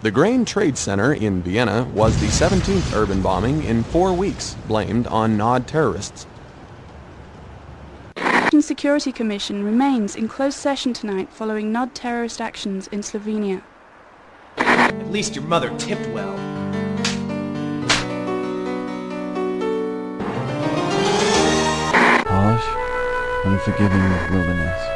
The Grain Trade Center in Vienna was the 17th urban bombing in 4 weeks, blamed on Nod terrorists. The Security Commission remains in closed session tonight following Nod terrorist actions in Slovenia. At least your mother tipped well. Harsh, unforgiving wilderness.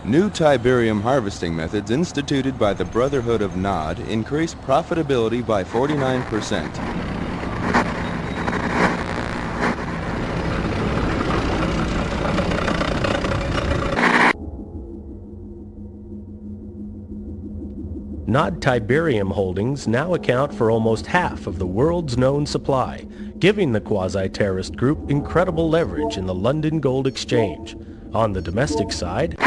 New Tiberium harvesting methods instituted by the Brotherhood of Nod increase profitability by 49%. Nod Tiberium holdings now account for almost half of the world's known supply, giving the quasi-terrorist group incredible leverage in the London Gold Exchange. On the domestic side,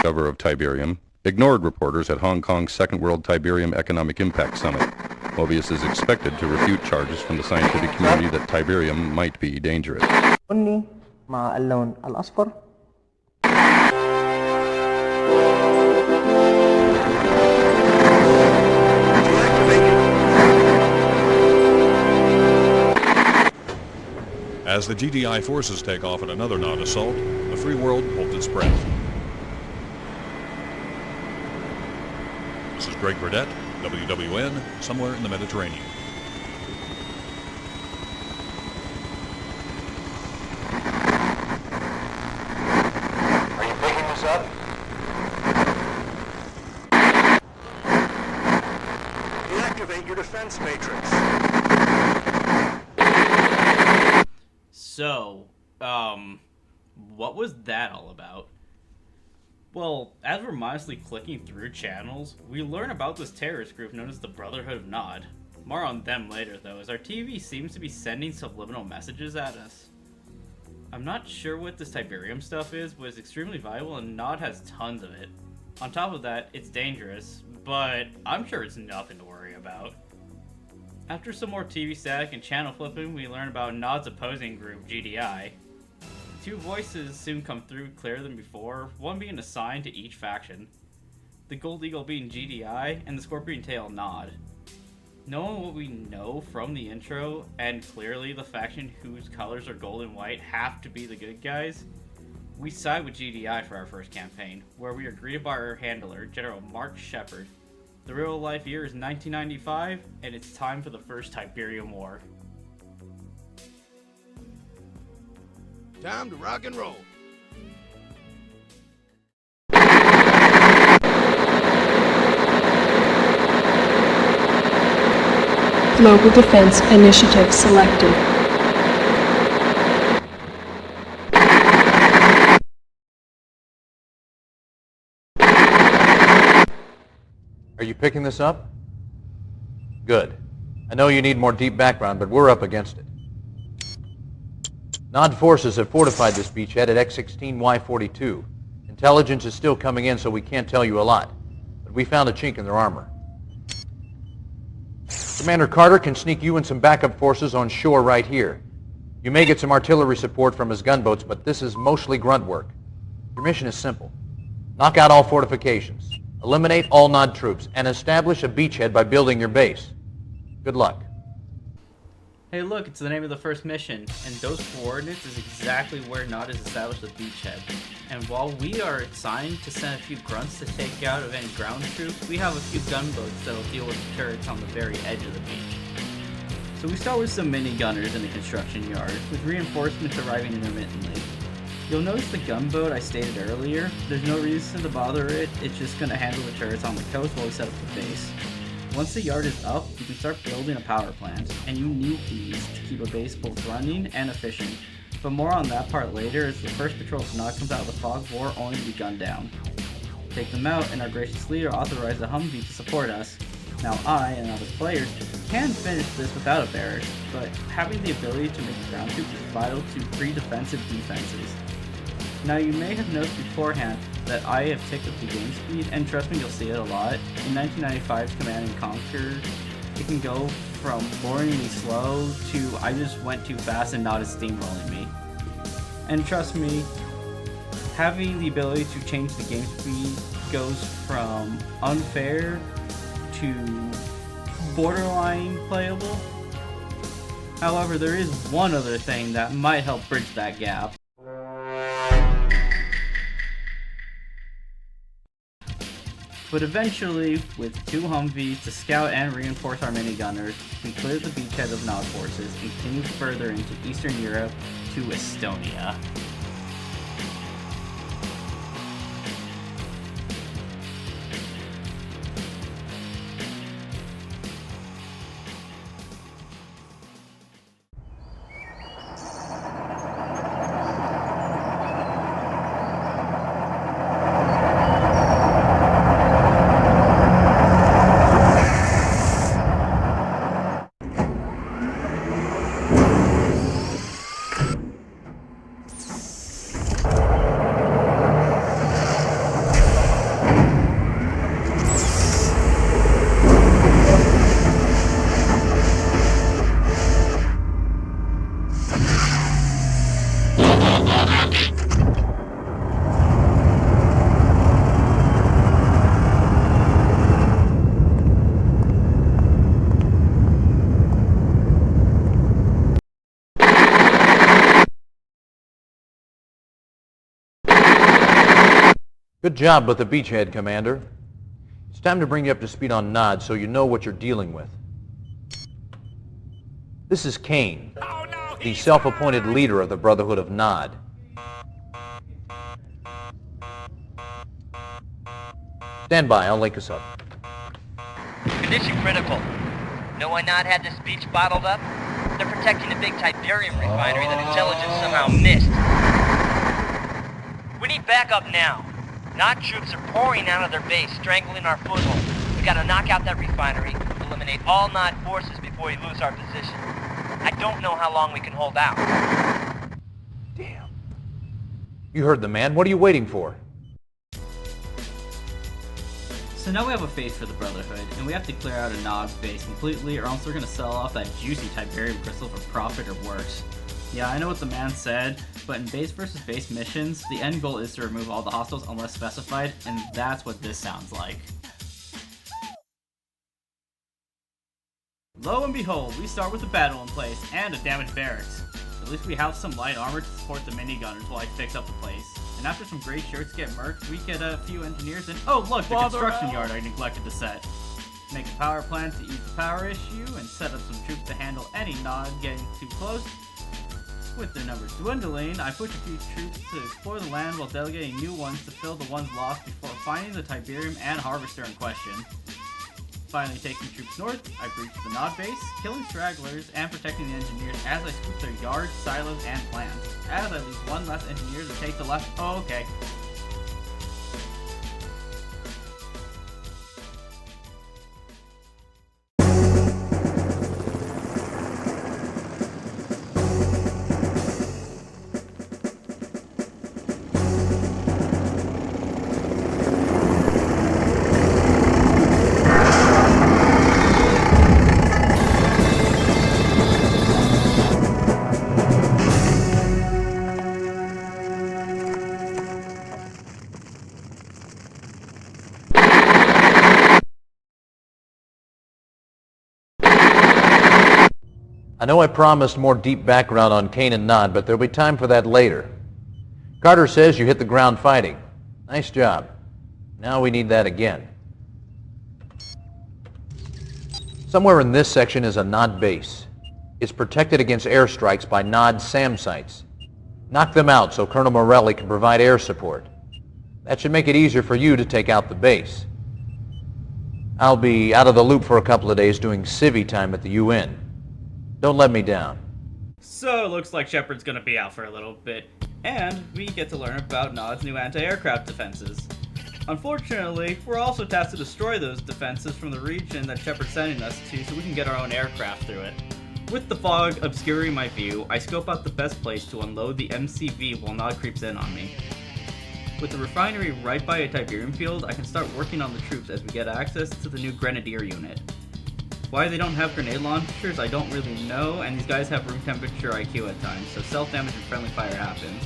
cover of Tiberium ignored reporters at Hong Kong's Second World Tiberium Economic Impact Summit. Mobius is expected to refute charges from the scientific community that Tiberium might be dangerous. مع اللون الأصفر. As the GDI forces take off at another Nod assault, the free world holds its breath. This is Greg Burdett, WWN, somewhere in the Mediterranean. Are you picking this up? Deactivate your defense matrix. So, what was that all about? Well, as we're mindlessly clicking through channels, we learn about this terrorist group known as the Brotherhood of Nod. More on them later though, as our TV seems to be sending subliminal messages at us. I'm not sure what this Tiberium stuff is, but it's extremely valuable and Nod has tons of it. On top of that, it's dangerous, but I'm sure it's nothing to worry about. After some more TV static and channel flipping, we learn about Nod's opposing group, GDI. Two voices soon come through clearer than before, one being assigned to each faction. The Gold Eagle being GDI, and the Scorpion Tail Nod. Knowing what we know from the intro, and clearly the faction whose colors are gold and white have to be the good guys, we side with GDI for our first campaign, where we are greeted by our handler, General Mark Shepard. The real life year is 1995, and it's time for the first Tiberium War. Time to rock and roll. Global Defense Initiative selected. Are you picking this up? Good. I know you need more deep background, but we're up against it. Nod forces have fortified this beachhead at X-16Y42. Intelligence is still coming in, so we can't tell you a lot. But we found a chink in their armor. Commander Carter can sneak you and some backup forces on shore right here. You may get some artillery support from his gunboats, but this is mostly grunt work. Your mission is simple. Knock out all fortifications, eliminate all Nod troops, and establish a beachhead by building your base. Good luck. Hey look, it's the name of the first mission, and those coordinates is exactly where Nod has established the beachhead. And while we are assigned to send a few grunts to take out of any ground troops, we have a few gunboats that'll deal with the turrets on the very edge of the beach. So we start with some mini gunners in the construction yard, with reinforcements arriving intermittently. You'll notice the gunboat I stated earlier, there's no reason to bother it, it's just going to handle the turrets on the coast while we set up the base. Once the yard is up, you can start building a power plant, and you need these to keep a base both running and efficient. But more on that part later, as the first patrol of Nod comes out of the fog of war only to be gunned down. Take them out, and our gracious leader authorized the Humvee to support us. Now I, and other players, can finish this without a barrack, but having the ability to make ground troops is vital to pre-defensive defenses. Now you may have noticed beforehand, that I have ticked up the game speed, and trust me, you'll see it a lot. In 1995's Command & Conquer, it can go from boringly slow to I just went too fast and Nod is steamrolling me. And trust me, having the ability to change the game speed goes from unfair to borderline playable. However, there is one other thing that might help bridge that gap. But eventually, with 2 Humvees to scout and reinforce our minigunners, we cleared the beachhead of Nod forces and continued further into Eastern Europe to Estonia. Good job with the beachhead, Commander. It's time to bring you up to speed on Nod so you know what you're dealing with. This is Kane, the self-appointed leader of the Brotherhood of Nod. Stand by, I'll link us up. Condition critical. Know why Nod had this beach bottled up? They're protecting the big Tiberium refinery that intelligence somehow missed. We need backup now. Nod troops are pouring out of their base, strangling our foothold. We gotta knock out that refinery, eliminate all Nod forces before we lose our position. I don't know how long we can hold out. Damn. You heard the man. What are you waiting for? So now we have a face for the Brotherhood, and we have to clear out a Nod's base completely, or else we're gonna sell off that juicy Tiberium crystal for profit or worse. Yeah, I know what the man said, but in base versus base missions, the end goal is to remove all the hostiles unless specified, and that's what this sounds like. Lo and behold, we start with a battle in place and a damaged barracks. At least we have some light armor to support the minigunners while I fix up the place. And after some gray shirts get murked, we get a few engineers and oh look, the construction yard I neglected to set. Make a power plant to ease the power issue and set up some troops to handle any Nod getting too close. With their numbers dwindling, I push a few troops to explore the land while delegating new ones to fill the ones lost before finding the Tiberium and Harvester in question. Finally taking troops north, I breach the Nod base, killing stragglers and protecting the engineers as I scoop their yards, silos, and plants. As I leave one less engineer to take the left. Oh, okay. I know I promised more deep background on Kane and Nod, but there'll be time for that later. Carter says you hit the ground fighting. Nice job. Now we need that again. Somewhere in this section is a Nod base. It's protected against airstrikes by Nod SAM sites. Knock them out so Colonel Morelli can provide air support. That should make it easier for you to take out the base. I'll be out of the loop for a couple of days doing civvy time at the UN. Don't let me down. So it looks like Shepard's gonna be out for a little bit, and we get to learn about Nod's new anti-aircraft defenses. Unfortunately, we're also tasked to destroy those defenses from the region that Shepard's sending us to so we can get our own aircraft through it. With the fog obscuring my view, I scope out the best place to unload the MCV while Nod creeps in on me. With the refinery right by a Tiberium field, I can start working on the troops as we get access to the new Grenadier unit. Why they don't have grenade launchers, I don't really know, and these guys have room temperature IQ at times, so self-damage and friendly fire happens.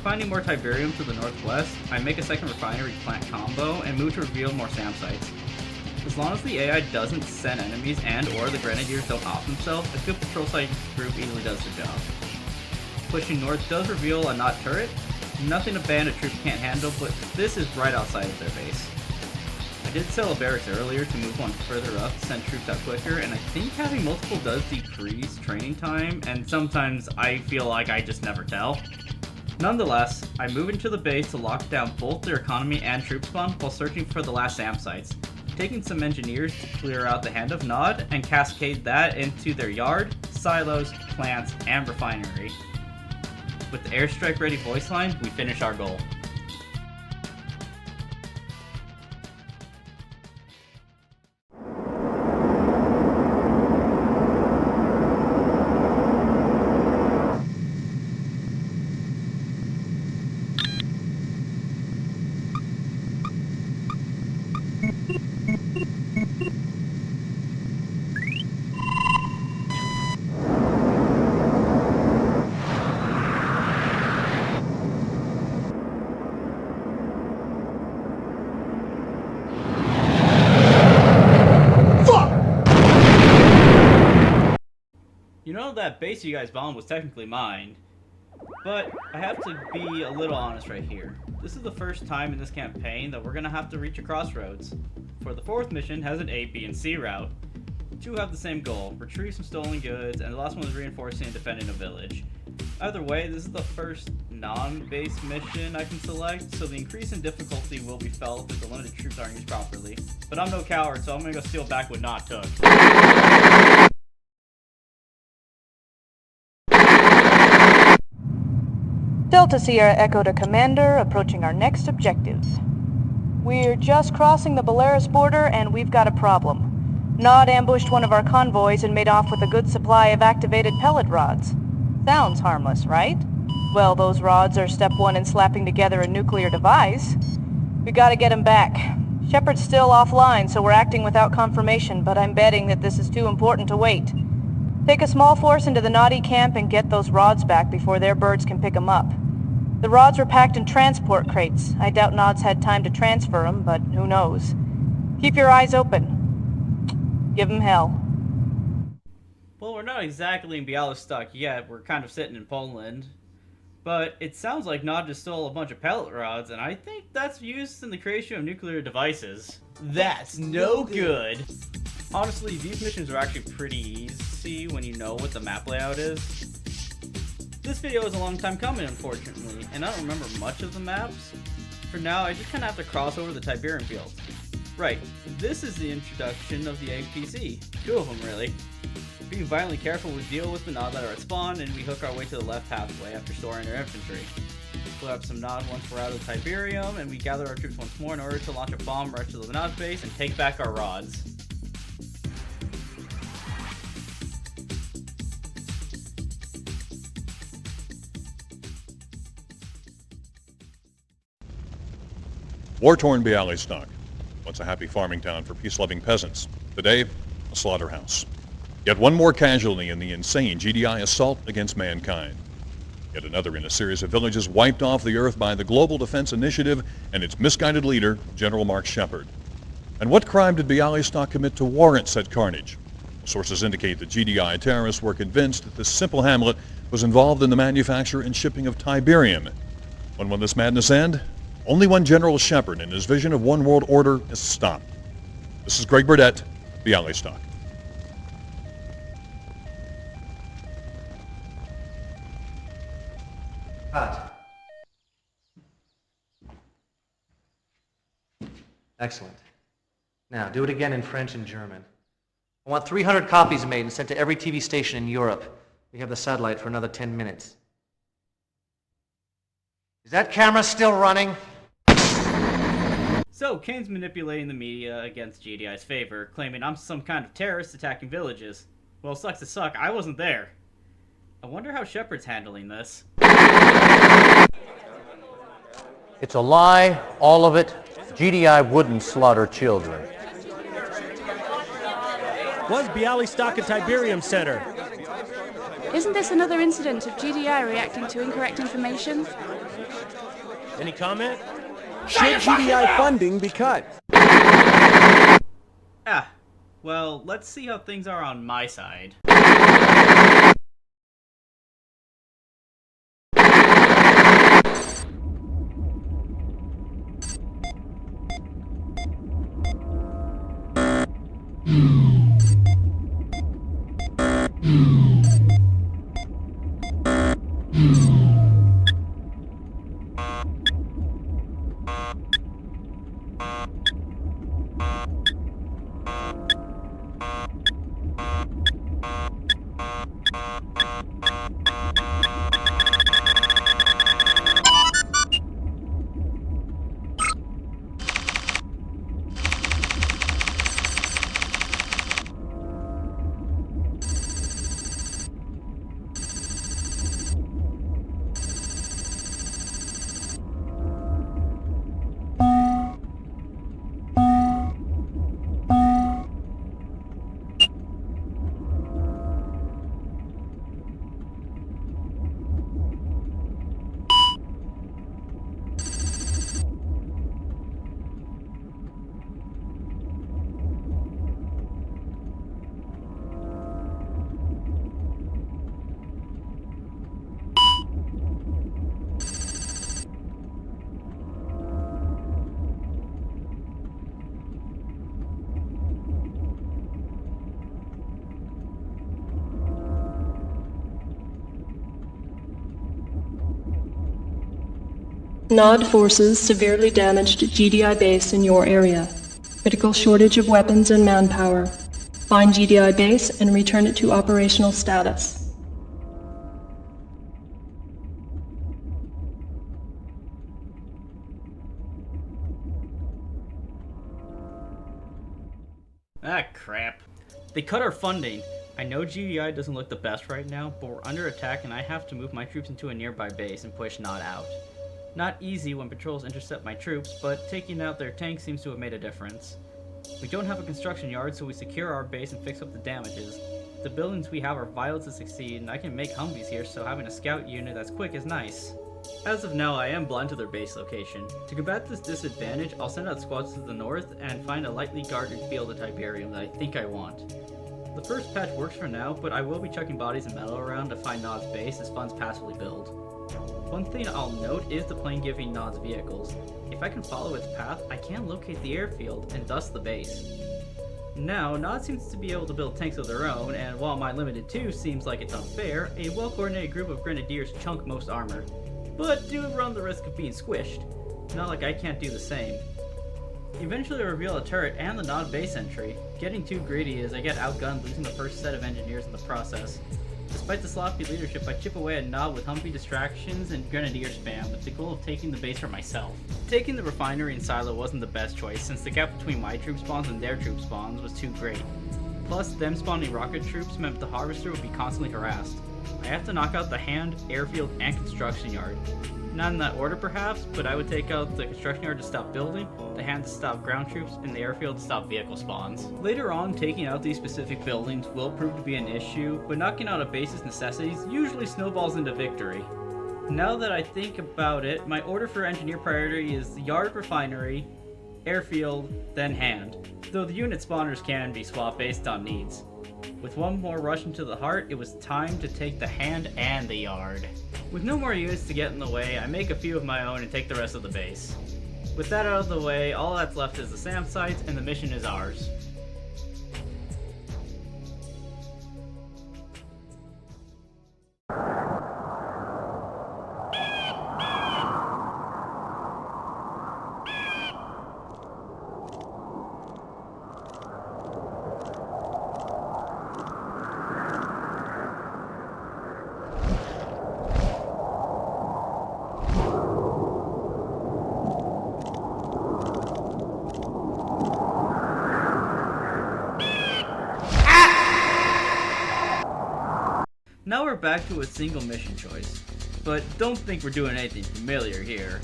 Finding more Tiberium to the northwest, I make a second refinery plant combo and move to reveal more SAM sites. As long as the AI doesn't send enemies and or the Grenadiers don't off themselves, a good patrol site group easily does the job. Pushing north does reveal a Nod turret. Nothing a band of troops can't handle, but this is right outside of their base. I did sell a barracks earlier to move one further up to send troops out quicker, and I think having multiple does decrease training time, and sometimes I feel like I just never tell. Nonetheless, I move into the base to lock down both their economy and troop spawn while searching for the last SAM sites, taking some engineers to clear out the Hand of Nod and cascade that into their yard, silos, plants, and refinery. With the airstrike ready voice line, we finish our goal. You know, that base you guys bombed was technically mine, but I have to be a little honest right here. This is the first time in this campaign that we're gonna have to reach a crossroads. For the fourth mission has an A, B, and C route. Two have the same goal, retrieve some stolen goods, and the last one is reinforcing and defending a village. Either way, this is the first non-base mission I can select, so the increase in difficulty will be felt if the limited troops aren't used properly. But I'm no coward, so I'm gonna go steal back what Nod took. Delta Sierra Echo to Commander, approaching our next objective. We're just crossing the Belarus border and we've got a problem. Nod ambushed one of our convoys and made off with a good supply of activated pellet rods. Sounds harmless, right? Well, those rods are step one in slapping together a nuclear device. We gotta get him back. Shepard's still offline, so we're acting without confirmation, but I'm betting that this is too important to wait. Take a small force into the Noddy camp and get those rods back before their birds can pick them up. The rods were packed in transport crates. I doubt Nod's had time to transfer them, but who knows. Keep your eyes open. Give him hell. Well, we're not exactly in Białystok yet. We're kind of sitting in Poland. But it sounds like Nod just stole a bunch of pellet rods, and I think that's used in the creation of nuclear devices. That's no good! Honestly, these missions are actually pretty easy when you know what the map layout is. This video is a long time coming, unfortunately, and I don't remember much of the maps. For now, I just kind of have to cross over the Tiberium field. Right, this is the introduction of the APC. Two of them, really. Being violently careful, we deal with the Nod that are at spawn, and we hook our way to the left pathway after storing our infantry. Clear up some Nod once we're out of the Tiberium, and we gather our troops once more in order to launch a bomb right to the Nod base and take back our rods. War-torn Białystok, once a happy farming town for peace-loving peasants. Today, a slaughterhouse. Yet one more casualty in the insane GDI assault against mankind. Yet another in a series of villages wiped off the earth by the Global Defense Initiative and its misguided leader, General Mark Shepard. And what crime did Białystok commit to warrant said carnage? Sources indicate that GDI terrorists were convinced that this simple hamlet was involved in the manufacture and shipping of Tiberium. When will this madness end? Only one General Shepard and his vision of one world order is stopped. This is Greg Burdett, Białystok. Cut. Excellent. Now, do it again in French and German. I want 300 copies made and sent to every TV station in Europe. We have the satellite for another 10 minutes. Is that camera still running? So, Kane's manipulating the media against GDI's favor, claiming I'm some kind of terrorist attacking villages. Well, sucks to suck, I wasn't there. I wonder how Shepard's handling this. It's a lie, all of it. GDI wouldn't slaughter children. Was Bialystok a Tiberium center? Isn't this another incident of GDI reacting to incorrect information? Any comment? Should GDI funding be cut? Ah, well, let's see how things are on my side. Nod forces severely damaged GDI base in your area. Critical shortage of weapons and manpower. Find GDI base and return it to operational status. Ah, crap. They cut our funding. I know GDI doesn't look the best right now, but we're under attack and I have to move my troops into a nearby base and push Nod out. Not easy when patrols intercept my troops, but taking out their tanks seems to have made a difference. We don't have a construction yard, so we secure our base and fix up the damages. The buildings we have are vital to succeed, and I can make Humvees here, so having a scout unit that's quick is nice. As of now, I am blind to their base location. To combat this disadvantage, I'll send out squads to the north and find a lightly guarded field of Tiberium that I think I want. The first patch works for now, but I will be chucking bodies and metal around to find Nod's base as funds passively build. One thing I'll note is the plane giving Nod's vehicles. If I can follow its path, I can locate the airfield and thus the base. Now, Nod seems to be able to build tanks of their own, and while my limited 2 seems like it's unfair, a well-coordinated group of grenadiers chunk most armor, but do run the risk of being squished. Not like I can't do the same. Eventually I reveal a turret and the Nod base entry. Getting too greedy as I get outgunned, losing the first set of engineers in the process. Despite the sloppy leadership, I chip away at Nod with Humvee distractions and grenadier spam with the goal of taking the base for myself. Taking the refinery and silo wasn't the best choice since the gap between my troop spawns and their troop spawns was too great. Plus, them spawning rocket troops meant the harvester would be constantly harassed. I have to knock out the hand, airfield, and construction yard. Not in that order perhaps, but I would take out the construction yard to stop building, the hand to stop ground troops, and the airfield to stop vehicle spawns. Later on, taking out these specific buildings will prove to be an issue, but knocking out a base's necessities usually snowballs into victory. Now that I think about it, my order for engineer priority is yard, refinery, airfield, then hand, though the unit spawners can be swapped based on needs. With one more rush into the heart, it was time to take the hand and the yard. With no more units to get in the way, I make a few of my own and take the rest of the base. With that out of the way, all that's left is the SAM sites and the mission is ours. Now we're back to a single mission choice, but don't think we're doing anything familiar here.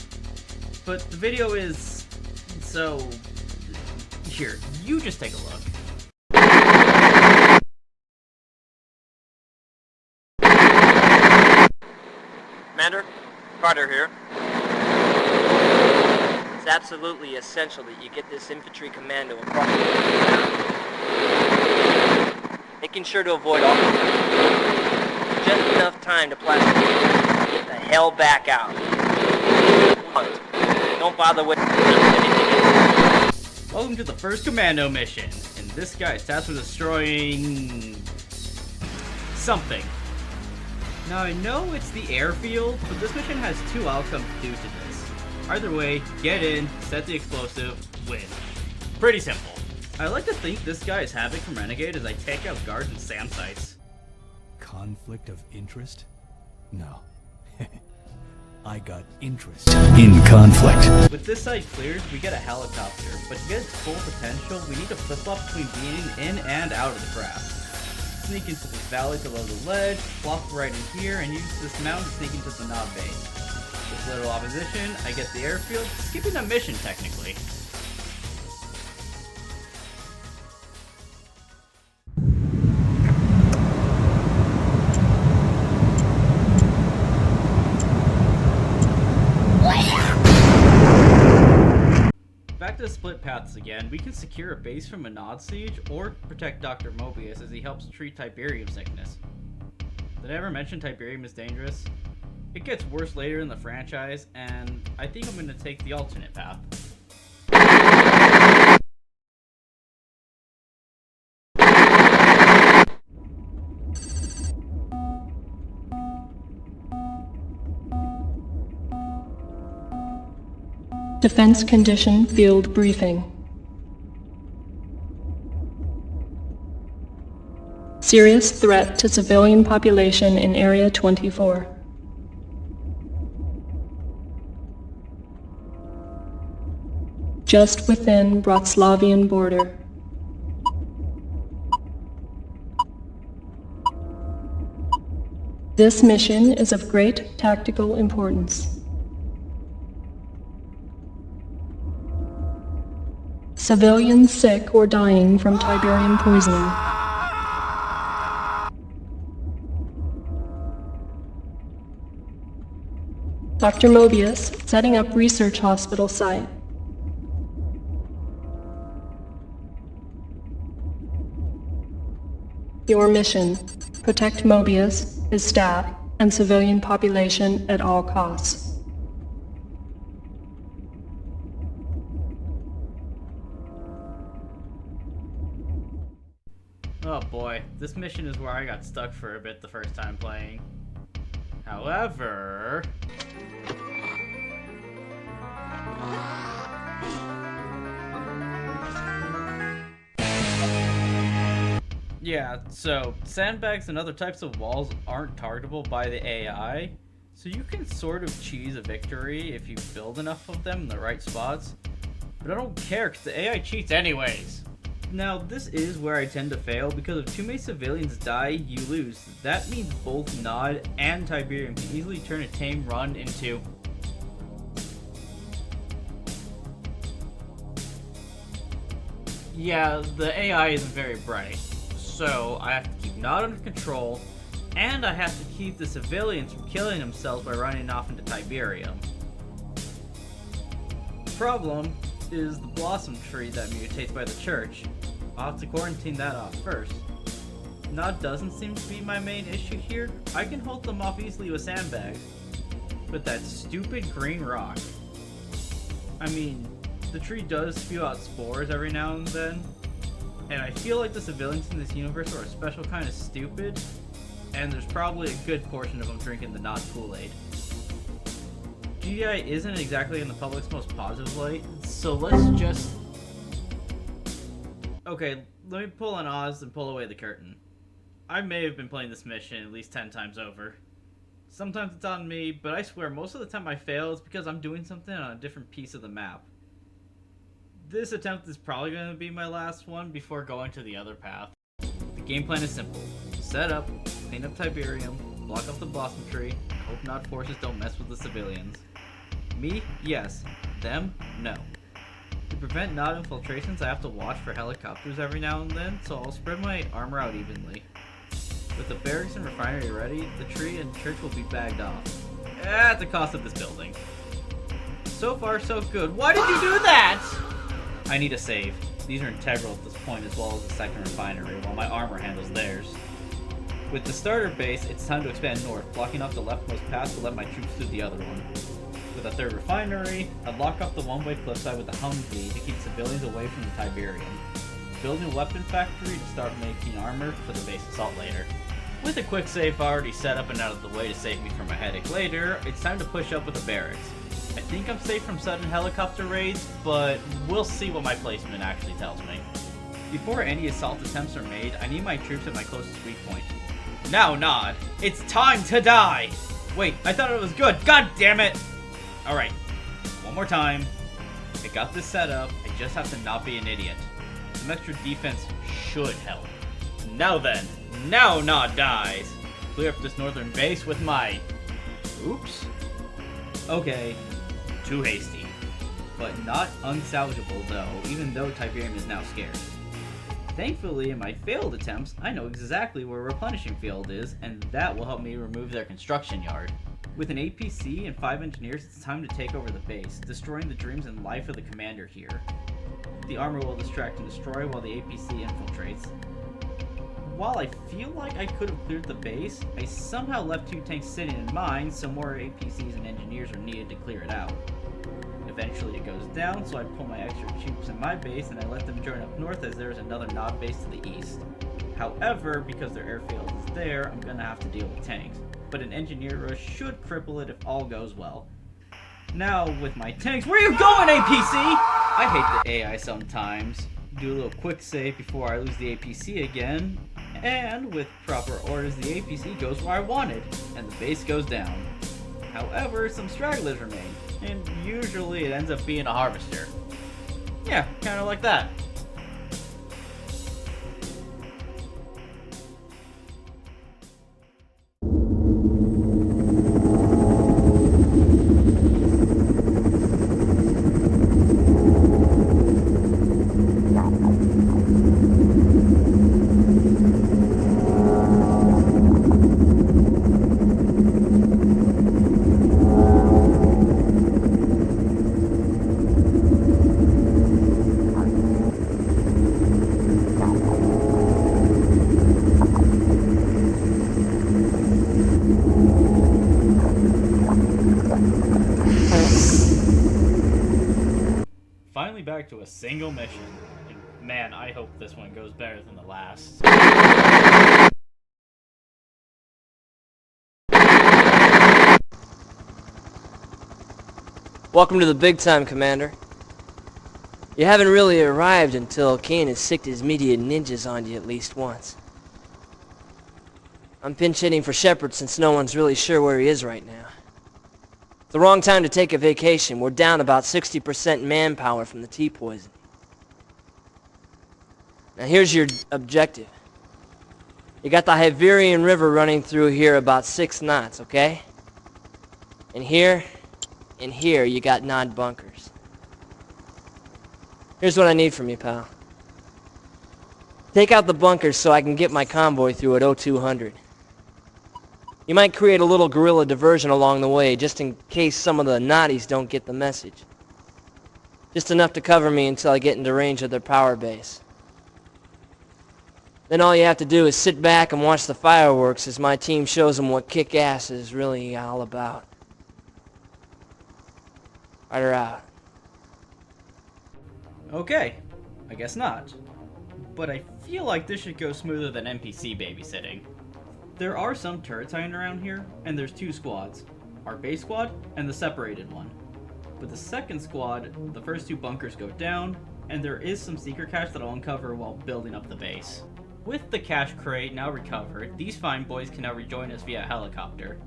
but the video is... so... Here, you just take a look. Commander, Carter here. It's absolutely essential that you get this infantry commando across the making sure to avoid all just enough time to plastic get the hell back out. Don't bother with Welcome to the first commando mission, and this guy is tasked with destroying... something. Now I know it's the airfield, but this mission has two outcomes due to this. Either way, get in, set the explosive, win. Pretty simple. I like to think this guy is Havoc from Renegade as I take out guards and SAM sites. Conflict of interest? No. I got interest in conflict. With this site cleared, we get a helicopter, but to get its full potential, we need to flip-flop between being in and out of the craft. Sneak into this valley to load the ledge, flop right in here, and use this mountain to sneak into the Nod base. With little opposition, I get the airfield, skipping a mission technically. Back to the split paths again, we can secure a base from a Nod siege or protect Dr. Mobius as he helps treat Tiberium sickness. Did I ever mention Tiberium is dangerous? It gets worse later in the franchise, and I think I'm going to take the alternate path. Defense Condition Field Briefing. Serious threat to civilian population in Area 24. Just within Bratislavian border. This mission is of great tactical importance. Civilians sick or dying from Tiberium poisoning. Dr. Mobius, setting up research hospital site. Your mission: protect Mobius, his staff, and civilian population at all costs. Oh boy, this mission is where I got stuck for a bit the first time playing. However... yeah, so sandbags and other types of walls aren't targetable by the AI, so you can sort of cheese a victory if you build enough of them in the right spots, but I don't care because the AI cheats anyways. Now, this is where I tend to fail, because if too many civilians die, you lose. That means both Nod and Tiberium can easily turn a tame run into... yeah, the AI isn't very bright. So, I have to keep Nod under control, and I have to keep the civilians from killing themselves by running off into Tiberium. Problem is the blossom tree that mutates by the church. I'll have to quarantine that off first. Nod doesn't seem to be my main issue here. I can hold them off easily with sandbags. But that stupid green rock. I mean, the tree does spew out spores every now and then, and I feel like the civilians in this universe are a special kind of stupid, and there's probably a good portion of them drinking the Nod Kool-Aid. GDI isn't exactly in the public's most positive light, so let's just... okay, let me pull on Oz and pull away the curtain. I may have been playing this mission at least 10 times over. Sometimes it's on me, but I swear most of the time I fail is because I'm doing something on a different piece of the map. This attempt is probably going to be my last one before going to the other path. The game plan is simple. Set up, clean up Tiberium, block up the blossom tree, hope Nod forces don't mess with the civilians. Me? Yes. them? No. To prevent Nod infiltrations, I have to watch for helicopters every now and then, so I'll spread my armor out evenly. With the barracks and refinery ready, the tree and church will be bagged off. At the cost of this building. So far, so good. Why did you do that? I need a save. These are integral at this point, as well as the second refinery, while my armor handles theirs. With the starter base, it's time to expand north, blocking off the leftmost pass to let my troops through the other one. With a third refinery, I'd lock up the one-way cliffside with the Humvee to keep civilians away from the Tiberium. Building a weapon factory to start making armor for the base assault later. With a quick save already set up and out of the way to save me from a headache later, it's time to push up with the barracks. I think I'm safe from sudden helicopter raids, but we'll see what my placement actually tells me. Before any assault attempts are made, I need my troops at my closest weak point. Now, Nod, it's time to die! Wait, I thought it was good, god damn it! Alright, one more time. I got this set up, I just have to not be an idiot. Some extra defense should help. Now then, now Nod dies! Clear up this northern base with my... Oops. Okay, too hasty. But not unsalvageable though, even though Tiberium is now scarce. Thankfully, in my failed attempts, I know exactly where a replenishing field is, and that will help me remove their construction yard. With an APC and 5 engineers, it's time to take over the base, destroying the dreams and life of the commander here. The armor will distract and destroy while the APC infiltrates. While I feel like I could have cleared the base, I somehow left 2 tanks sitting in mine, so more APCs and engineers are needed to clear it out. Eventually it goes down, so I pull my extra troops in my base and I let them join up north as there is another Nod base to the east. However, because their airfield is there, I'm gonna have to deal with tanks. But an engineer rush should cripple it if all goes well. Now, with my tanks, where are you going, APC? I hate the AI sometimes. Do a little quick save before I lose the APC again. And with proper orders, the APC goes where I wanted, and the base goes down. However, some stragglers remain, and usually it ends up being a harvester. Yeah, kinda like that. Finally back to a single mission. And man, I hope this one goes better than the last. Welcome to the big time, Commander. You haven't really arrived until Kane has sicked his media ninjas on you at least once. I'm pinch hitting for Shepard since no one's really sure where he is right now. It's the wrong time to take a vacation. We're down about 60% manpower from the T-poison. Now here's your objective. You got the Hyverian River running through here about 6 knots, okay? And here you got Nod bunkers. Here's what I need from you, pal. Take out the bunkers so I can get my convoy through at 0200. You might create a little guerrilla diversion along the way, just in case some of the Noddies don't get the message. Just enough to cover me until I get into range of their power base. Then all you have to do is sit back and watch the fireworks as my team shows them what kick-ass is really all about. Rider out. Okay, I guess not. But I feel like this should go smoother than NPC babysitting. There are some turrets hanging around here, and there's 2 squads. Our base squad, and the separated one. With the second squad, the first 2 bunkers go down, and there is some secret cache that I'll uncover while building up the base. With the cache crate now recovered, these fine boys can now rejoin us via helicopter.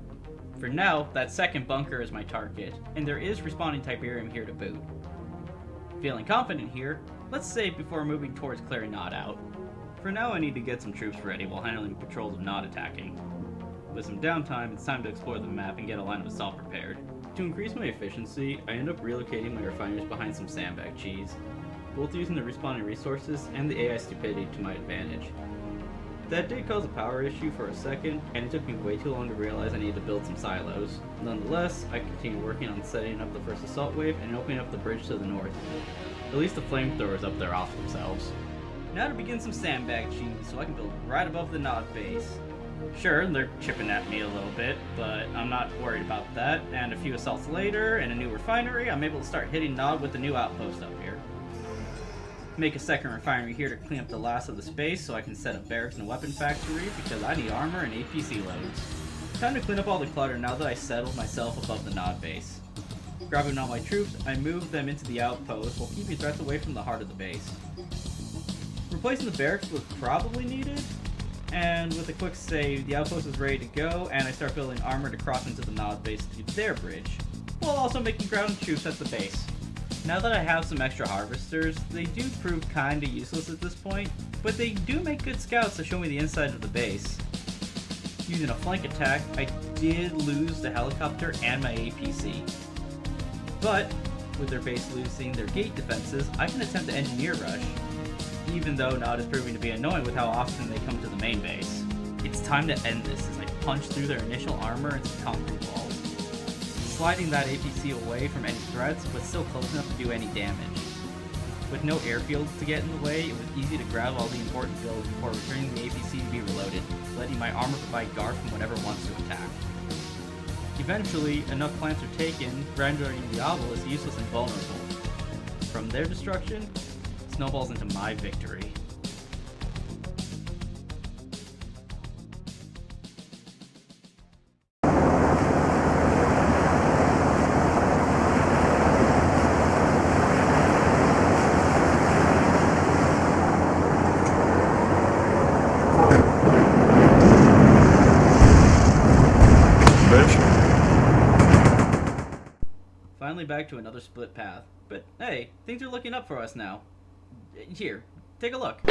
For now, that second bunker is my target, and there is respawning Tiberium here to boot. Feeling confident here, let's save before moving towards clearing Nod out. For now, I need to get some troops ready while handling patrols of Nod attacking. With some downtime, it's time to explore the map and get a line of assault prepared. To increase my efficiency, I end up relocating my refineries behind some sandbag cheese, both using the respawning resources and the AI stupidity to my advantage. That did cause a power issue for a second, and it took me way too long to realize I needed to build some silos. Nonetheless, I continued working on setting up the first assault wave and opening up the bridge to the north. At least the flamethrowers up there off themselves. Now to begin some sandbag cheese, so I can build right above the Nod base. Sure, they're chipping at me a little bit, but I'm not worried about that, and a few assaults later, and a new refinery, I'm able to start hitting Nod with the new outpost up here. Make a second refinery here to clean up the last of the space so I can set up barracks and a weapon factory because I need armor and APC loads. Time to clean up all the clutter now that I settled myself above the Nod base. Grabbing all my troops, I move them into the outpost while keeping threats away from the heart of the base. Replacing the barracks was probably needed, and with a quick save, the outpost is ready to go and I start building armor to cross into the Nod base through their bridge, while also making ground troops at the base. Now that I have some extra harvesters, they do prove kinda useless at this point, but they do make good scouts to show me the inside of the base. Using a flank attack, I did lose the helicopter and my APC. But, with their base losing their gate defenses, I can attempt the engineer rush, even though Nod is proving to be annoying with how often they come to the main base. It's time to end this as I punch through their initial armor into the concrete walls, sliding that APC away from any threats, but still close enough to do any damage. With no airfields to get in the way, it was easy to grab all the important builds before returning the APC to be reloaded, letting my armor provide guard from whatever wants to attack. Eventually, enough plants are taken, rendering the obelisk useless and vulnerable. From their destruction, snowballs into my victory. Finally back to another split path, but hey, things are looking up for us now. Here, take a look.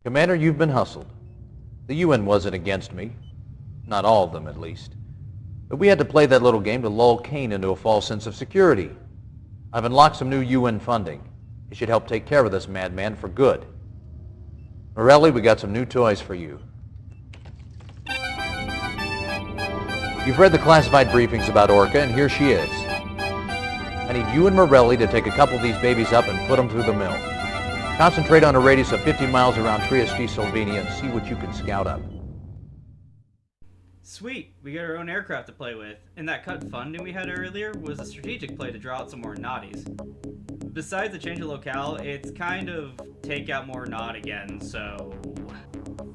Commander, you've been hustled. The UN wasn't against me. Not all of them, at least. But we had to play that little game to lull Kane into a false sense of security. I've unlocked some new UN funding. It should help take care of this madman for good. Morelli, we got some new toys for you. You've read the classified briefings about Orca, and here she is. I need you and Morelli to take a couple of these babies up and put them through the mill. Concentrate on a radius of 50 miles around Trieste, Slovenia, and see what you can scout up. Sweet, we got our own aircraft to play with, and that cut funding we had earlier was a strategic play to draw out some more Naughties. Besides the change of locale, it's kind of take out more Nod again, so...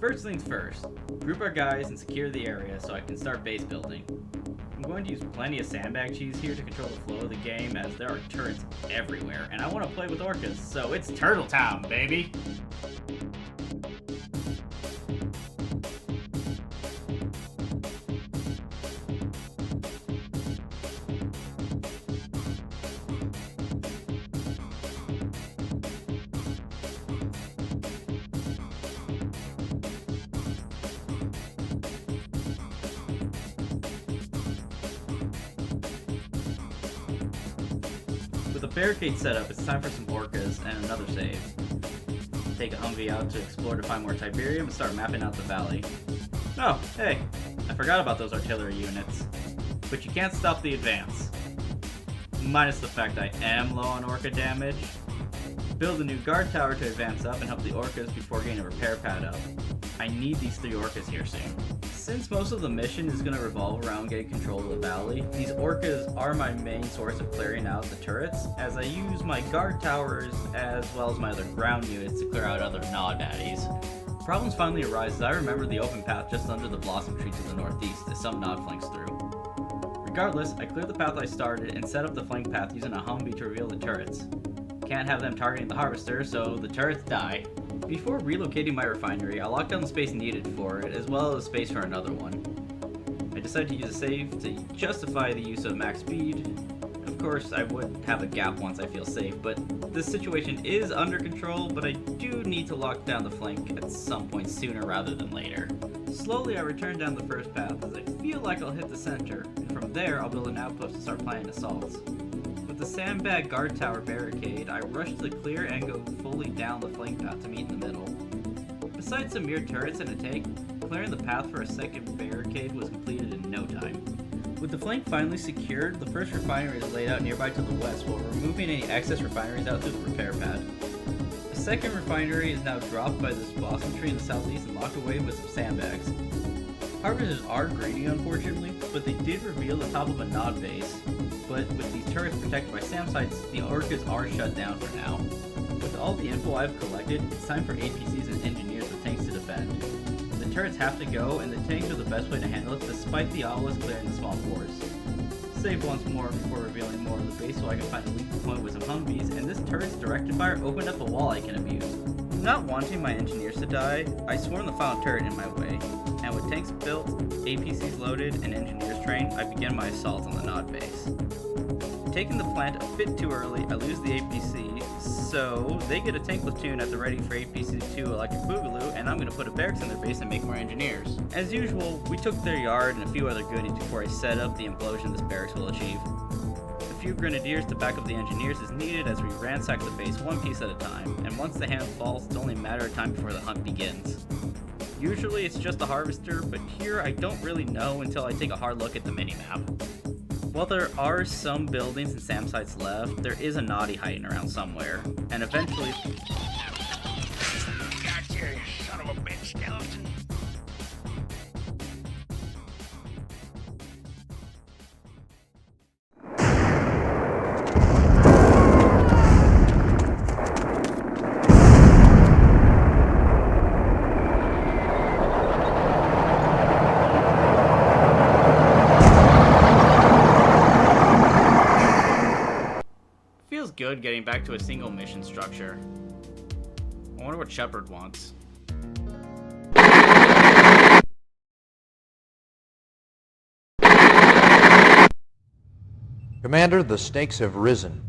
First things first, group our guys and secure the area so I can start base building. I'm going to use plenty of sandbag cheese here to control the flow of the game as there are turrets everywhere, and I want to play with orcas, so it's Turtle Town, baby! With a barricade set up, it's time for some orcas and another save. Take a Humvee out to explore to find more Tiberium and start mapping out the valley. Oh, hey, I forgot about those artillery units. But you can't stop the advance. Minus the fact I am low on orca damage. Build a new guard tower to advance up and help the orcas before getting a repair pad up. I need these 3 orcas here soon. Since most of the mission is going to revolve around getting control of the valley, these orcas are my main source of clearing out the turrets, as I use my guard towers as well as my other ground units to clear out other Nod daddies. Problems finally arise as I remember the open path just under the blossom tree to the northeast as some Nod flanks through. Regardless, I clear the path I started and set up the flank path using a Humvee to reveal the turrets. Can't have them targeting the harvester, so the turrets die. Before relocating my refinery, I locked down the space needed for it, as well as space for another one. I decided to use a save to justify the use of max speed. Of course, I would have a gap once I feel safe, but this situation is under control, but I do need to lock down the flank at some point sooner rather than later. Slowly I return down the first path as I feel like I'll hit the center, and from there I'll build an outpost to start planning assaults. With the sandbag guard tower barricade, I rush to the clear and go fully down the flank path to meet in the middle. Besides some mere turrets and a tank, clearing the path for a second barricade was completed in no time. With the flank finally secured, the first refinery is laid out nearby to the west while removing any excess refineries out to the repair pad. The second refinery is now dropped by this blossom tree in the southeast and locked away with some sandbags. Harvesters are greedy, unfortunately, but they did reveal the top of a Nod base. But with these turrets protected by SAM sites, the Orcas are shut down for now. With all the info I've collected, it's time for APCs and engineers with tanks to defend. The turrets have to go, and the tanks are the best way to handle it despite the obelisk clearing the small force. Save once more before revealing more of the base so I can find a weak point with some Humvees, and this turret's directed fire opened up a wall I can abuse. Not wanting my engineers to die, I swarm the final turret in my way, and with tanks built, APCs loaded, and engineers trained, I begin my assault on the Nod base. Taking the plant a bit too early, I lose the APC, so they get a tank platoon at the ready for APC-2 Electric Boogaloo, and I'm going to put a barracks in their base and make more engineers. As usual, we took their yard and a few other goodies before I set up the implosion this barracks will achieve. A few grenadiers to back up the engineers is needed as we ransack the base one piece at a time, and once the hand falls, it's only a matter of time before the hunt begins. Usually it's just a harvester, but here I don't really know until I take a hard look at the minimap. While there are some buildings and SAM sites left, there is a Noddy hiding around somewhere, and eventually... Gotcha, you son of a bitch skeleton. Good getting back to a single mission structure. I wonder what Shepard wants. Commander, the stakes have risen.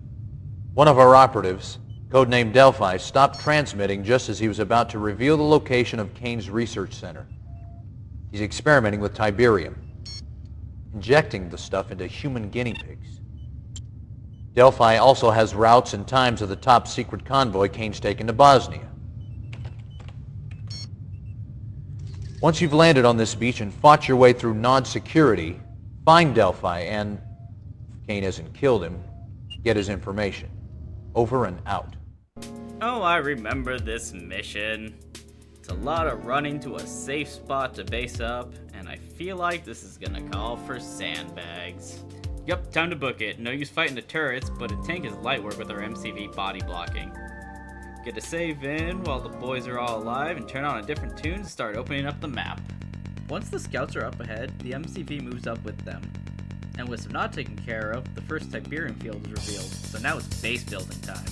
One of our operatives, codenamed Delphi, stopped transmitting just as he was about to reveal the location of Kane's research center. He's experimenting with Tiberium, injecting the stuff into human guinea pigs. Delphi also has routes and times of the top secret convoy Kane's taken to Bosnia. Once you've landed on this beach and fought your way through Nod security, find Delphi and, if Kane hasn't killed him, get his information. Over and out. Oh, I remember this mission. It's a lot of running to a safe spot to base up, and I feel like this is gonna call for sandbags. Yep, time to book it. No use fighting the turrets, but a tank is light work with our MCV body blocking. Get a save in while the boys are all alive and turn on a different tune to start opening up the map. Once the scouts are up ahead, the MCV moves up with them. And with some not taken care of, the first Tiberium field is revealed, so now it's base building time.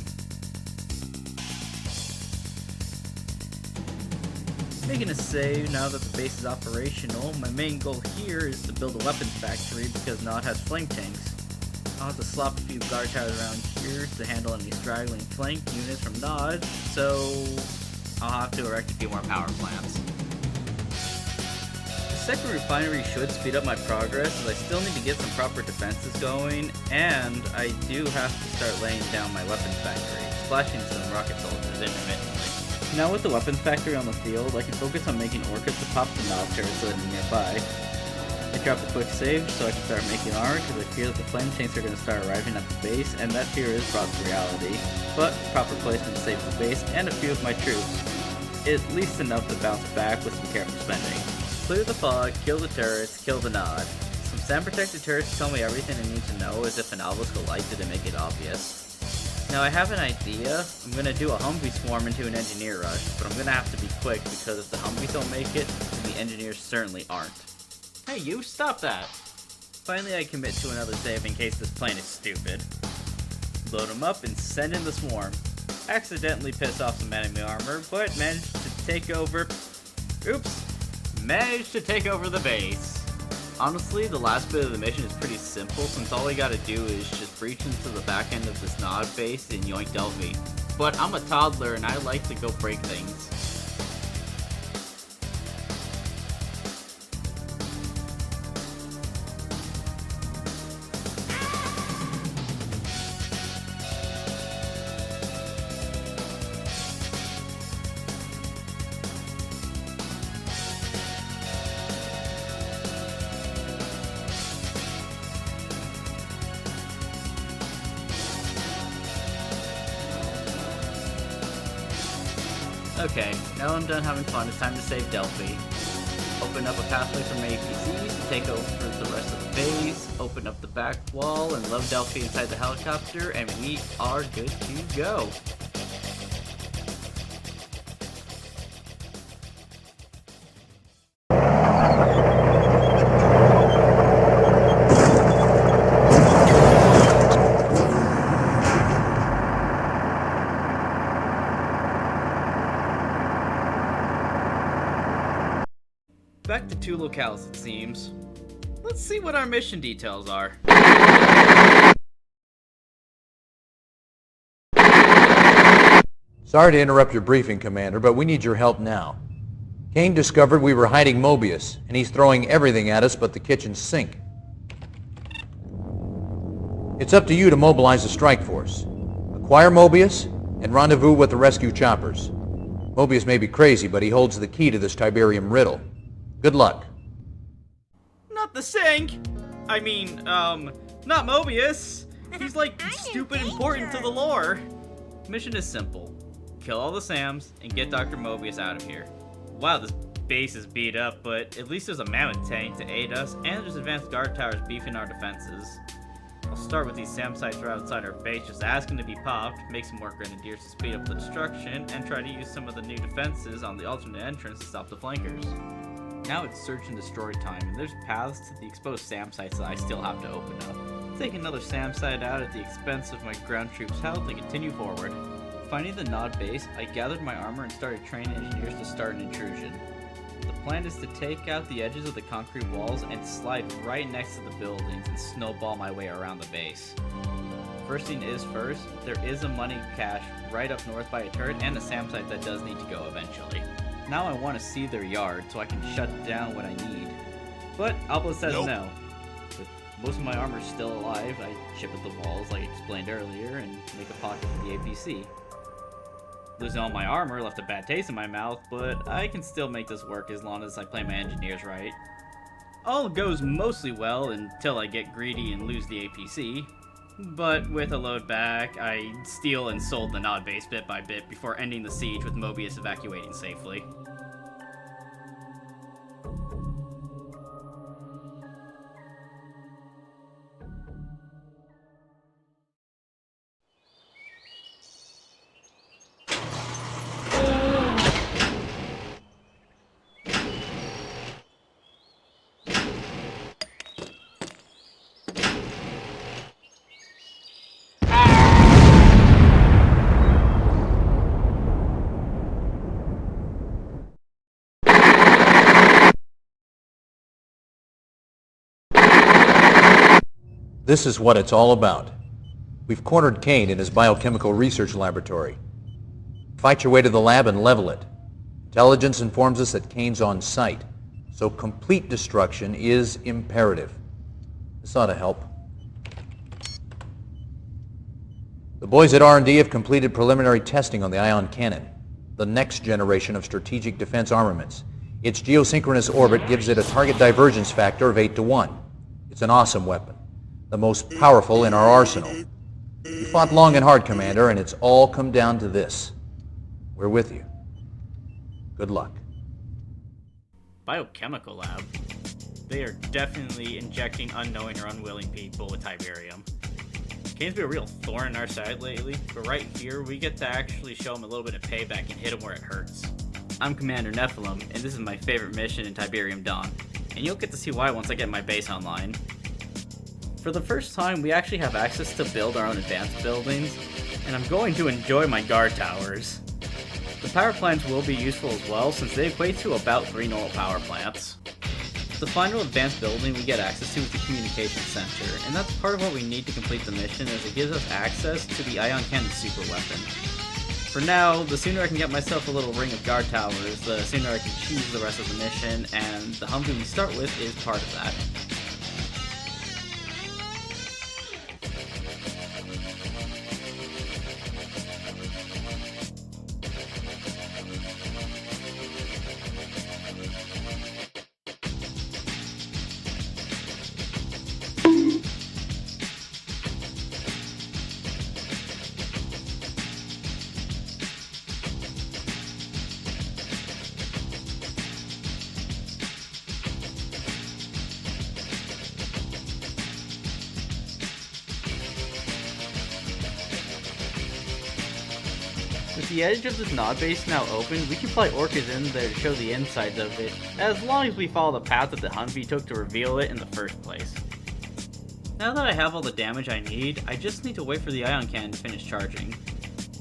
Making a save now that the base is operational, my main goal here is to build a weapons factory because Nod has flank tanks. I'll have to slop a few guard towers around here to handle any straggling flank units from Nod, so I'll have to erect a few more power plants. The second refinery should speed up my progress as I still need to get some proper defenses going, and I do have to start laying down my weapons factory, splashing some rocket soldiers intermittently. Now with the weapons factory on the field, I can focus on making Orcas to pop the Nod turrets that are nearby. I dropped a quick save so I can start making armor because I fear that the flame tanks are going to start arriving at the base, and that fear is brought to reality. But proper placement saves the base and a few of my troops. At least enough to bounce back with some careful spending. Clear the fog, kill the turrets, kill the Nod. Some SAM protected turrets tell me everything I need to know as if an obelisk will light it and make it obvious. Now I have an idea. I'm going to do a Humvee swarm into an engineer rush, but I'm going to have to be quick because if the Humvees don't make it, then the engineers certainly aren't. Hey you, stop that! Finally I commit to another save in case this plane is stupid. Load them up and send in the swarm. Accidentally piss off some enemy armor, but managed to take over... Managed to take over the base. Honestly, the last bit of the mission is pretty simple since all we gotta do is just breach into the back end of this Nod base and yoink Delphi. But I'm a toddler and I like to go break things. Okay, now I'm done having fun, it's time to save Delphi. Open up a pathway from APCs to take over the rest of the base, open up the back wall, and load Delphi inside the helicopter, and we are good to go. Back to 2 locales, it seems. Let's see what our mission details are. Sorry to interrupt your briefing, Commander, but we need your help now. Kane discovered we were hiding Mobius, and he's throwing everything at us but the kitchen sink. It's up to you to mobilize the strike force. Acquire Mobius, and rendezvous with the rescue choppers. Mobius may be crazy, but he holds the key to this Tiberium riddle. Good luck. Not the sink! I mean, not Mobius! He's like stupid important to the lore! Mission is simple. Kill all the Sams and get Dr. Mobius out of here. Wow, this base is beat up, but at least there's a mammoth tank to aid us, and there's advanced guard towers beefing our defenses. I'll start with these SAM sites right outside our base, just asking to be popped, make some more grenadiers to speed up the destruction, and try to use some of the new defenses on the alternate entrance to stop the flankers. Now it's search and destroy time, and there's paths to the exposed SAM sites that I still have to open up. Take another SAM site out at the expense of my ground troops' health and continue forward. Finding the Nod base, I gathered my armor and started training engineers to start an intrusion. The plan is to take out the edges of the concrete walls and slide right next to the buildings and snowball my way around the base. First thing is first, there is a money cache right up north by a turret and a SAM site that does need to go eventually. Now I want to see their yard so I can shut down what I need. But Alba says no. With most of my armor still alive, I chip at the walls like I explained earlier and make a pocket for the APC. Losing all my armor left a bad taste in my mouth, but I can still make this work as long as I play my engineers right. All goes mostly well until I get greedy and lose the APC. But with a load back, I steal and sold the Nod base bit by bit before ending the siege with Mobius evacuating safely. This is what it's all about. We've cornered Kane in his biochemical research laboratory. Fight your way to the lab and level it. Intelligence informs us that Kane's on site, so complete destruction is imperative. This ought to help. The boys at R&D have completed preliminary testing on the ion cannon, the next generation of strategic defense armaments. Its geosynchronous orbit gives it a target divergence factor of 8 to 1. It's an awesome weapon, the most powerful in our arsenal. You fought long and hard, Commander, and it's all come down to this. We're with you. Good luck. Biochemical lab? They are definitely injecting unknowing or unwilling people with Tiberium. Kane's been a real thorn in our side lately, but right here we get to actually show him a little bit of payback and hit him where it hurts. I'm Commander Nephil-Him, and this is my favorite mission in Tiberium Dawn, and you'll get to see why once I get my base online. For the first time, we actually have access to build our own advanced buildings, and I'm going to enjoy my guard towers. The power plants will be useful as well, since they equate to about 3 normal power plants. The final advanced building we get access to is the communication center, and that's part of what we need to complete the mission, as it gives us access to the ion cannon super weapon. For now, the sooner I can get myself a little ring of guard towers, the sooner I can choose the rest of the mission, and the Humvee we start with is part of that. the edge of this Nod base now open, we can fly orcas in there to show the insides of it, as long as we follow the path that the Humvee took to reveal it in the first place. Now that I have all the damage I need, I just need to wait for the ion cannon to finish charging.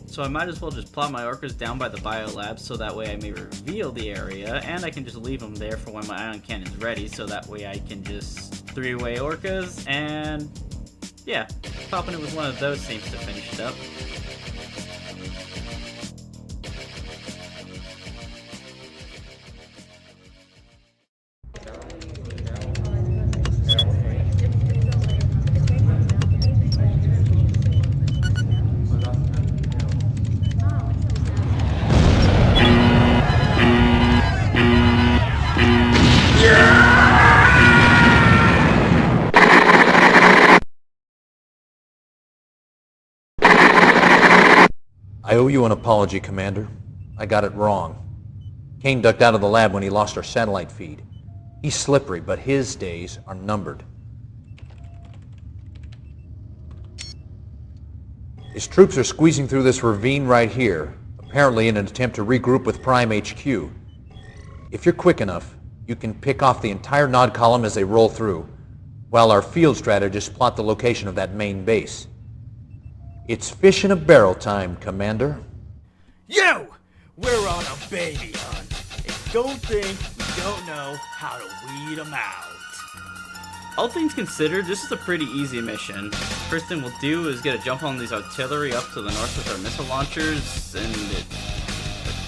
So I might as well just plot my orcas down by the biolab so that way I may reveal the area, and I can just leave them there for when my ion cannon is ready, so that way I can just three-way orcas, and yeah, popping it with one of those seems to finish it up. I owe you an apology, Commander. I got it wrong. Kane ducked out of the lab when he lost our satellite feed. He's slippery, but his days are numbered. His troops are squeezing through this ravine right here, apparently in an attempt to regroup with Prime HQ. If you're quick enough, you can pick off the entire Nod column as they roll through, while our field strategists plot the location of that main base. It's fish in a barrel time, Commander. You! We're on a baby hunt. And don't think we don't know how to weed them out. All things considered, this is a pretty easy mission. First thing we'll do is get a jump on these artillery up to the north with our missile launchers, and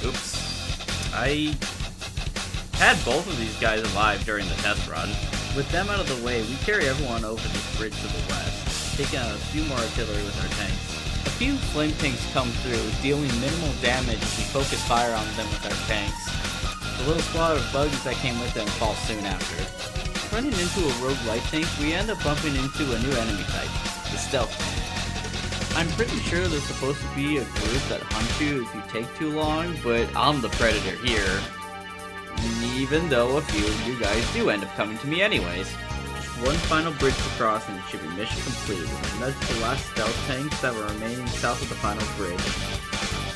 oops. I had both of these guys alive during the test run. With them out of the way, we carry everyone over this bridge to the west, taking out a few more artillery with our tanks. A few flame tanks come through, dealing minimal damage as we focus fire on them with our tanks. The little squad of bugs that came with them fall soon after. Running into a rogue light tank, we end up bumping into a new enemy type, the stealth tank. I'm pretty sure there's supposed to be a group that hunts you if you take too long, but I'm the predator here. Even though a few of you guys do end up coming to me anyways. One final bridge to cross and it should be mission complete, with a nudge to the last stealth tanks that were remaining south of the final bridge.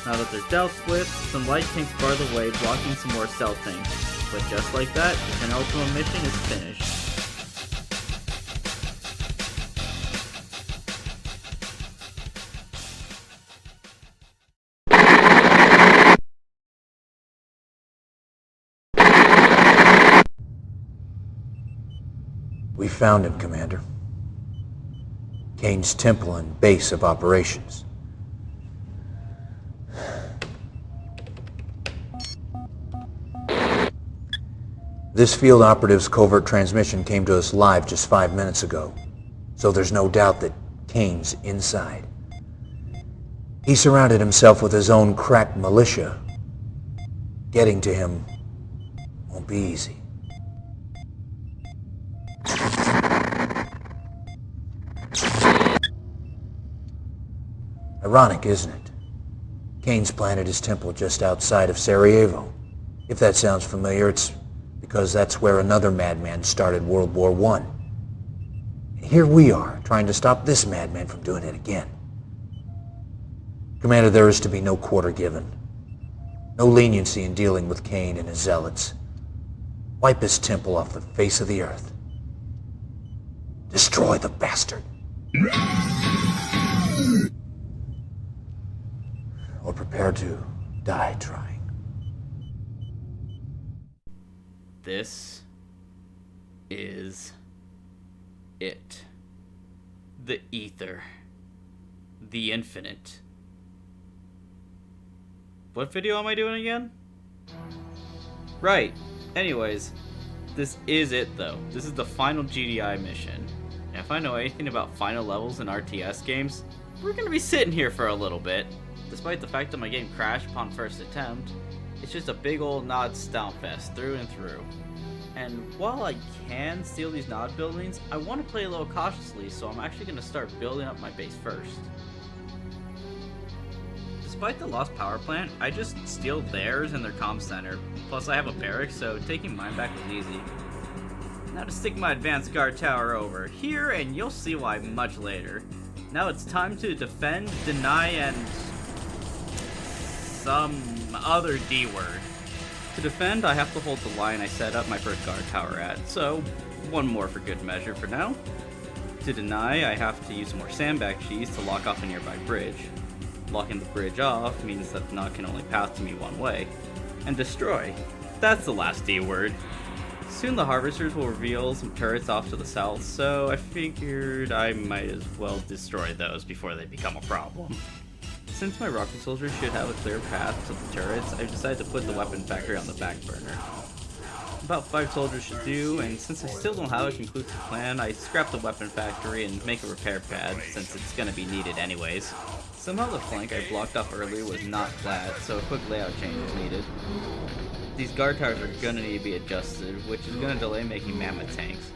Now that they're dealt with, some light tanks bar the way, blocking some more stealth tanks. But just like that, the penultimate mission is finished. We found him, Commander. Kane's temple and base of operations. This field operative's covert transmission came to us live just 5 minutes ago, so there's no doubt that Kane's inside. He surrounded himself with his own crack militia. Getting to him won't be easy. Ironic, isn't it? Kane's planted his temple just outside of Sarajevo. If that sounds familiar, it's because that's where another madman started World War I. And here we are, trying to stop this madman from doing it again. Commander, there is to be no quarter given. No leniency in dealing with Kane and his zealots. Wipe his temple off the face of the earth. Destroy the bastard. Or prepare to die trying. This is it. The ether. The infinite. What video am I doing again? Right. Anyways, this is it though. This is the final GDI mission. And if I know anything about final levels in RTS games, we're gonna be sitting here for a little bit. Despite the fact that my game crashed upon first attempt, it's just a big old Nod stomp fest through and through. And while I can steal these Nod buildings, I want to play a little cautiously, so I'm actually going to start building up my base first. Despite the lost power plant, I just steal theirs and their comm center. Plus I have a barrack, so taking mine back was easy. Now to stick my advanced guard tower over here, and you'll see why much later. Now it's time to defend, deny, and some other D word. To defend, I have to hold the line I set up my first guard tower at, so one more for good measure for now. To deny, I have to use more sandbag cheese to lock off a nearby bridge. Locking the bridge off means that the Nod can only pass to me one way. And destroy. That's the last D word. Soon the harvesters will reveal some turrets off to the south, so I figured I might as well destroy those before they become a problem. Since my rocket soldiers should have a clear path to the turrets, I've decided to put the weapon factory on the back burner. About 5 soldiers should do, and since I still don't have a conclusive plan, I scrap the weapon factory and make a repair pad, since it's gonna be needed anyways. Somehow the flank I blocked off earlier was not flat, so a quick layout change is needed. These guard towers are gonna need to be adjusted, which is gonna delay making mammoth tanks.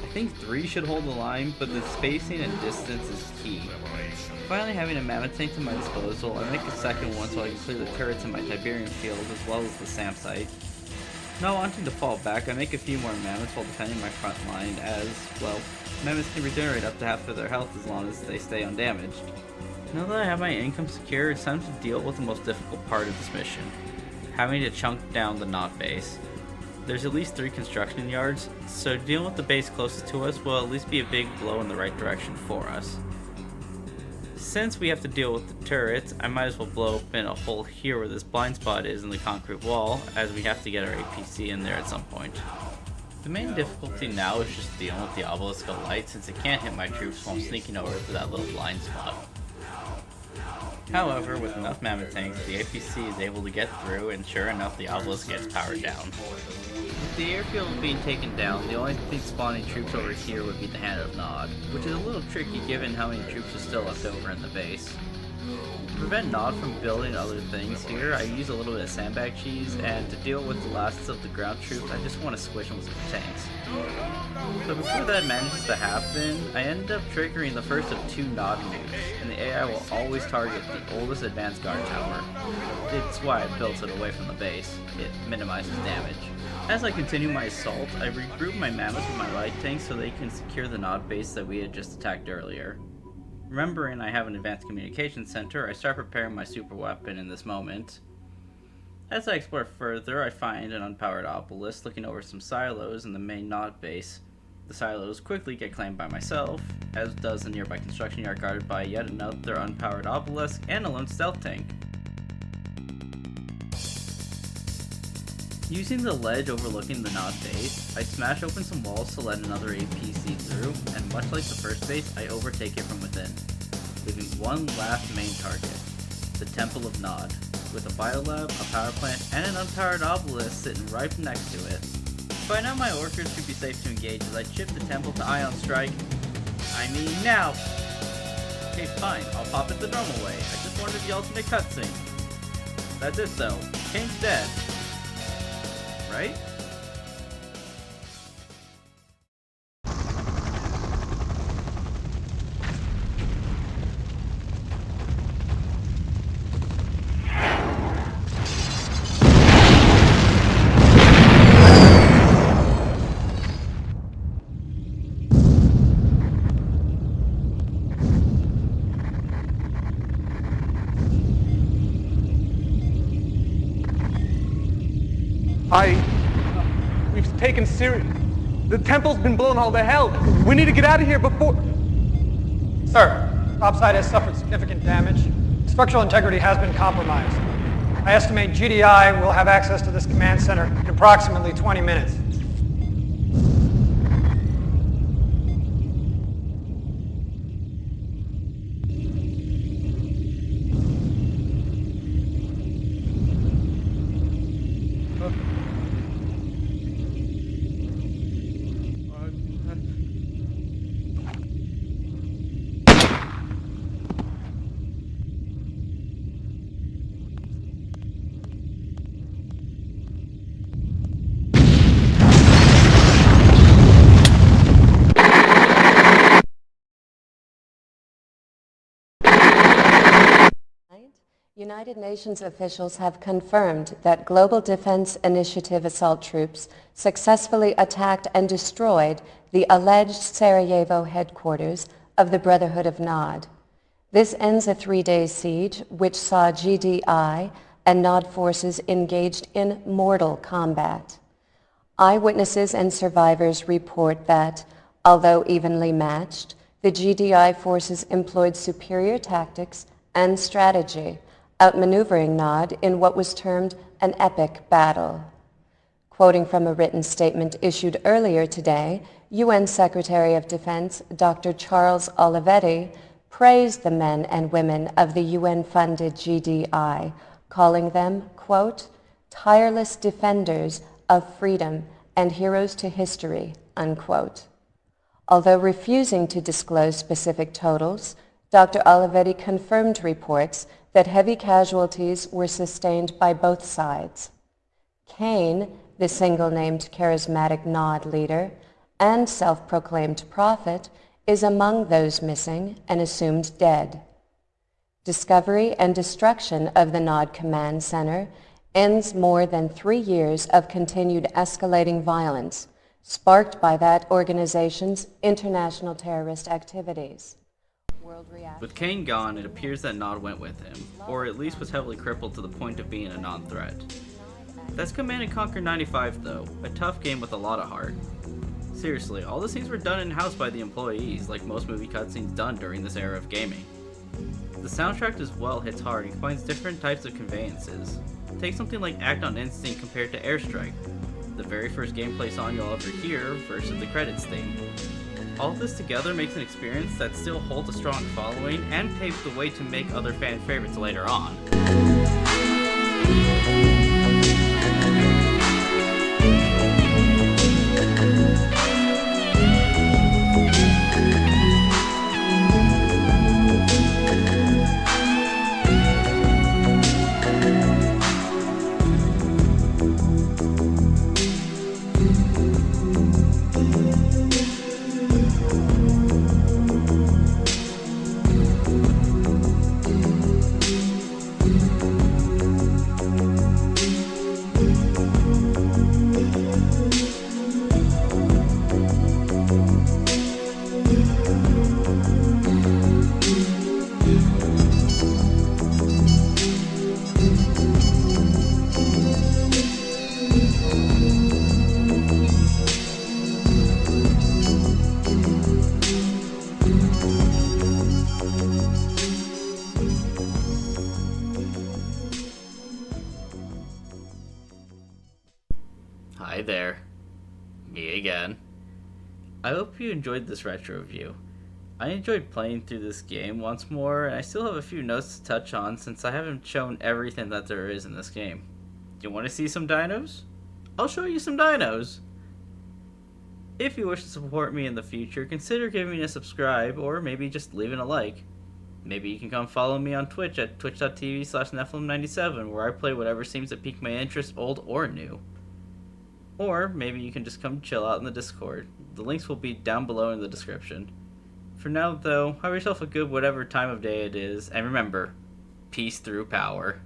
I think 3 should hold the line, but the spacing and distance is key. Finally having a mammoth tank to my disposal, I make a second one so I can clear the turrets in my Tiberium field as well as the SAM site. Not wanting to fall back, I make a few more mammoths while defending my front line as, well, mammoths can regenerate up to half of their health as long as they stay undamaged. Now that I have my income secure, it's time to deal with the most difficult part of this mission. Having to chunk down the Nod base. There's at least 3 construction yards, so dealing with the base closest to us will at least be a big blow in the right direction for us. Since we have to deal with the turrets, I might as well blow open a hole here where this blind spot is in the concrete wall, as we have to get our APC in there at some point. The main difficulty now is just dealing with the obelisk of light, since it can't hit my troops while I'm sneaking over to that little blind spot. However, with enough mammoth tanks, the APC is able to get through, and sure enough, the obelisk gets powered down. With the airfield being taken down, the only thing spawning troops over here would be the Hand of Nod, which is a little tricky given how many troops are still left over in the base. To prevent Nod from building other things here, I use a little bit of sandbag cheese, and to deal with the last of the ground troops, I just want to squish them with some tanks. So before that manages to happen, I end up triggering the first of 2 Nod nukes, and the AI will always target the oldest advanced guard tower. It's why I built it away from the base. It minimizes damage. As I continue my assault, I regroup my mammoths with my light tanks so they can secure the Nod base that we had just attacked earlier. Remembering I have an advanced communication center, I start preparing my super weapon in this moment. As I explore further, I find an unpowered obelisk looking over some silos in the main Nod base. The silos quickly get claimed by myself, as does the nearby construction yard guarded by yet another unpowered obelisk and a lone stealth tank. Using the ledge overlooking the Nod base, I smash open some walls to let another APC through, and much like the first base, I overtake it from within, leaving one last main target, the Temple of Nod, with a biolab, a power plant, and an unpowered obelisk sitting right next to it. By now my orcas should be safe to engage as I chip the temple to ion strike. I mean now! Okay, fine, I'll pop it the normal way. I just wanted the ultimate cutscene. That's it though. King's dead. Right? We've taken serious. The temple's been blown all to hell. We need to get out of here before... Sir, topside has suffered significant damage. Structural integrity has been compromised. I estimate GDI will have access to this command center in approximately 20 minutes. United Nations officials have confirmed that Global Defense Initiative assault troops successfully attacked and destroyed the alleged Sarajevo headquarters of the Brotherhood of Nod. This ends a 3-day siege, which saw GDI and Nod forces engaged in mortal combat. Eyewitnesses and survivors report that, although evenly matched, the GDI forces employed superior tactics and strategy, outmaneuvering Nod in what was termed an epic battle. Quoting from a written statement issued earlier today, UN Secretary of Defense Dr. Charles Olivetti praised the men and women of the UN-funded GDI, calling them, quote, tireless defenders of freedom and heroes to history, unquote. Although refusing to disclose specific totals, Dr. Olivetti confirmed reports that heavy casualties were sustained by both sides. Kane, the single-named charismatic Nod leader and self-proclaimed prophet, is among those missing and assumed dead. Discovery and destruction of the Nod Command Center ends more than 3 years of continued escalating violence, sparked by that organization's international terrorist activities. With Kane gone, it appears that Nod went with him, or at least was heavily crippled to the point of being a non-threat. That's Command & Conquer 95 though, a tough game with a lot of heart. Seriously, all the scenes were done in-house by the employees, like most movie cutscenes done during this era of gaming. The soundtrack as well hits hard and combines different types of conveyances. Take something like Act on Instinct compared to Airstrike, the very first gameplay song you'll ever hear versus the credits theme. All of this together makes an experience that still holds a strong following and paves the way to make other fan favorites later on. Hi there. Me again. I hope you enjoyed this retro review. I enjoyed playing through this game once more, and I still have a few notes to touch on since I haven't shown everything that there is in this game. Do you want to see some dinos? I'll show you some dinos! If you wish to support me in the future, consider giving me a subscribe, or maybe just leaving a like. Maybe you can come follow me on Twitch at twitch.tv/Nephil-Him97, where I play whatever seems to pique my interest, old or new. Or maybe you can just come chill out in the Discord. The links will be down below in the description. For now, though, have yourself a good whatever time of day it is, and remember, peace through power.